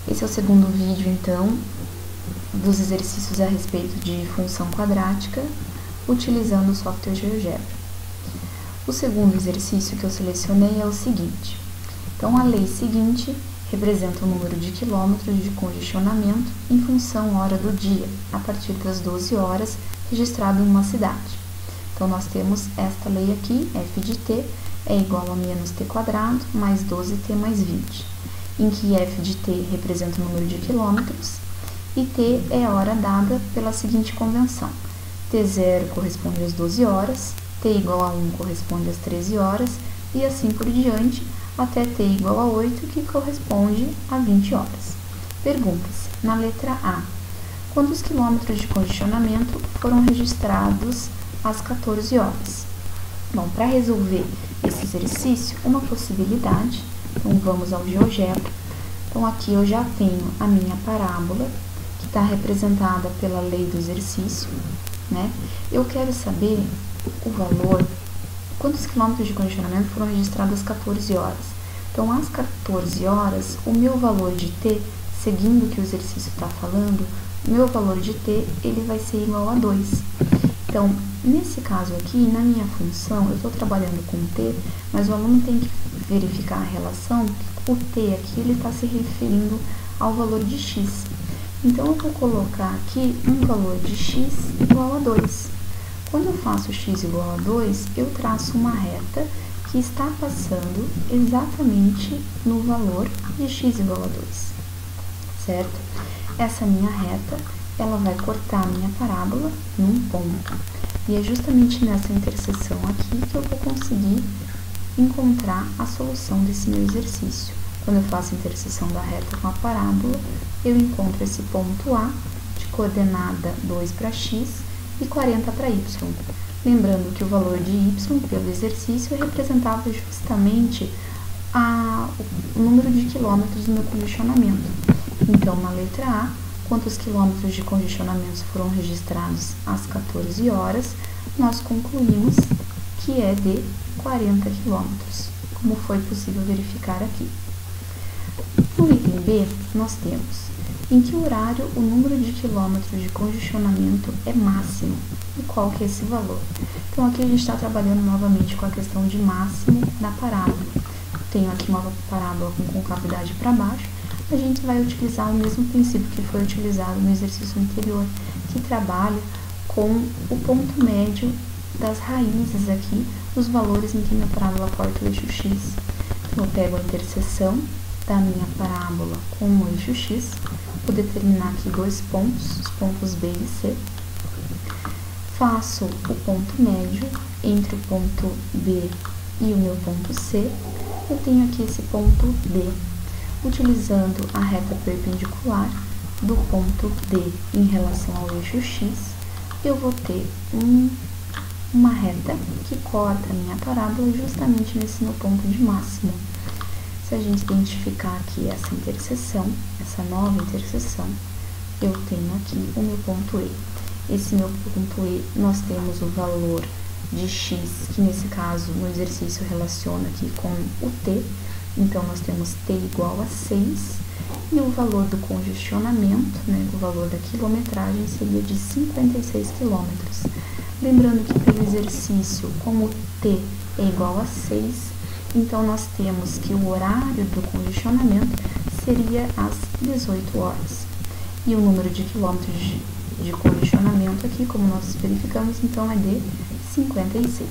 Esse é o segundo vídeo, então, dos exercícios a respeito de função quadrática, utilizando o software GeoGebra. O segundo exercício que eu selecionei é o seguinte. Então, a lei seguinte representa o número de quilômetros de congestionamento em função hora do dia, a partir das 12 horas, registrado em uma cidade. Então, nós temos esta lei aqui, f de t é igual a menos t quadrado mais 12t mais 20, em que f de t representa o número de quilômetros e t é a hora dada pela seguinte convenção. T0 corresponde às 12 horas, t igual a 1 corresponde às 13 horas e assim por diante, até t igual a 8, que corresponde a 20 horas. Pergunta-se, na letra A, quantos quilômetros de congestionamento foram registrados às 14 horas? Bom, para resolver esse exercício, uma possibilidade, então vamos ao GeoGebra. Então aqui eu já tenho a minha parábola, que está representada pela lei do exercício, né? Eu quero saber o valor, quantos quilômetros de congestionamento foram registrados às 14 horas. Então, às 14 horas, o meu valor de t, seguindo o que o exercício está falando, o meu valor de t, ele vai ser igual a 2. Então, nesse caso aqui, na minha função, eu estou trabalhando com t, mas o aluno tem que verificar a relação, que o t aqui, ele está se referindo ao valor de x. Então, eu vou colocar aqui um valor de x igual a 2. Quando eu faço x igual a 2, eu traço uma reta que está passando exatamente no valor de x igual a 2, certo? Essa minha reta, ela vai cortar a minha parábola num ponto. E é justamente nessa interseção aqui que eu vou conseguir encontrar a solução desse meu exercício. Quando eu faço a interseção da reta com a parábola, eu encontro esse ponto A de coordenada 2 para x e 40 para y. Lembrando que o valor de y pelo exercício representava justamente o número de quilômetros do meu congestionamento. Então, na letra A, quantos quilômetros de congestionamento foram registrados às 14 horas, nós concluímos que é de 40 quilômetros, como foi possível verificar aqui. No item B, nós temos em que horário o número de quilômetros de congestionamento é máximo e qual que é esse valor. Então, aqui a gente está trabalhando novamente com a questão de máximo da parábola. Tenho aqui uma parábola com concavidade para baixo, a gente vai utilizar o mesmo princípio que foi utilizado no exercício anterior, que trabalha com o ponto médio das raízes aqui, dos valores em que minha parábola corta o eixo x. Então, eu pego a interseção da minha parábola com o eixo x, vou determinar aqui dois pontos, os pontos B e C, faço o ponto médio entre o ponto B e o meu ponto C, eu tenho aqui esse ponto D. Utilizando a reta perpendicular do ponto D em relação ao eixo x, eu vou ter uma reta que corta a minha parábola justamente nesse meu ponto de máximo. Se a gente identificar aqui essa interseção, essa nova interseção, eu tenho aqui o meu ponto E. Esse meu ponto E, nós temos o valor de x, que nesse caso, no exercício, relaciona aqui com o t. Então, nós temos t igual a 6, e o valor do congestionamento, né, o valor da quilometragem, seria de 56 quilômetros. Lembrando que pelo exercício, como t é igual a 6, então, nós temos que o horário do congestionamento seria às 18 horas. E o número de quilômetros de congestionamento aqui, como nós verificamos, então é de 56.